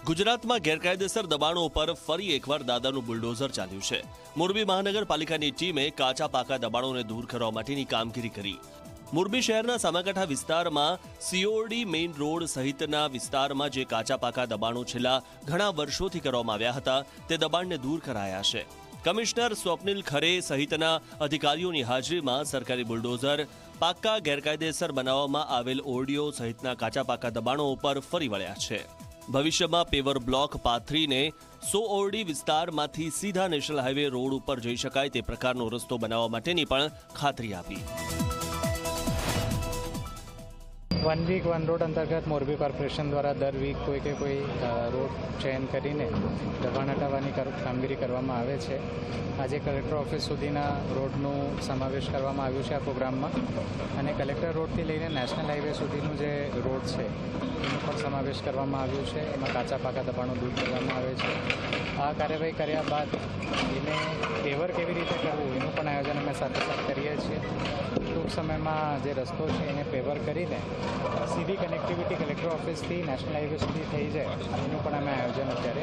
ગુજરાતમાં ગેરકાયદેસર દબાણો પર ફરી એકવાર દાદાનું બુલડોઝર ચાલ્યું છે। મોરબી મહાનગરપાલિકાની ટીમે કાચા પાકા દબાણોને દૂર કરવા માટેની કામગીરી કરી। મોરબી શહેરના સામાકાંઠા વિસ્તારમાં સીઓડી મેઇન રોડ સહિતના વિસ્તારમાં જે કાચા પાકા દબાણો છેલ્લા ઘણા વર્ષોથી કરવામાં આવ્યા હતા તે દબાણને દૂર કરાયા છે। કમિશનર સ્વપ્નિલ ખરે સહિતના અધિકારીઓની હાજરીમાં સરકારી બુલડોઝર પાક્કા ગેરકાયદેસર બનાવવામાં આવેલ ઓરડીઓ સહિતના કાચા પાકા દબાણો ઉપર ફરી વળ્યા છે। ભવિષ્યમાં પેવર બ્લોક પાથરીને 100 ઓરડી વિસ્તારમાંથી સીધા નેશનલ હાઈવે રોડ ઉપર જઈ શકાય તે પ્રકારનો રસ્તો બનાવવા માટેની પણ ખાતરી આપી। 1 વીક 1 રોડ અંતર્ગત મોરબી કોર્પોરેશન દ્વારા દર વીક કોઈ રોડ ચયન કરીને દબાણ હટાવવાની કામગીરી કરવામાં આવે છે। આજે કલેક્ટર ઓફિસ સુધીના રોડનું સમાવેશ કરવામાં આવ્યું છે આ પ્રોગ્રામમાં, અને કલેક્ટર રોડથી લઈને નેશનલ હાઈવે સુધીનું જે રોડ છે એનો પણ સમાવેશ કરવામાં આવ્યું છે। એમાં કાચા પાકા દબાણો દૂર કરવામાં આવે છે। આ કાર્યવાહી કર્યા બાદ એને પેવર કેવી રીતે કરવું એનું પણ આયોજન અમે સાથે કરીએ છીએ। ટૂંક સમયમાં જે રસ્તો છે એને પેવર કરીને સીધી કનેક્ટિવિટી કલેક્ટર ઓફિસથી નેશનલ હાઈવે સુધી થઈ જાય એનું પણ અમે આયોજન અત્યારે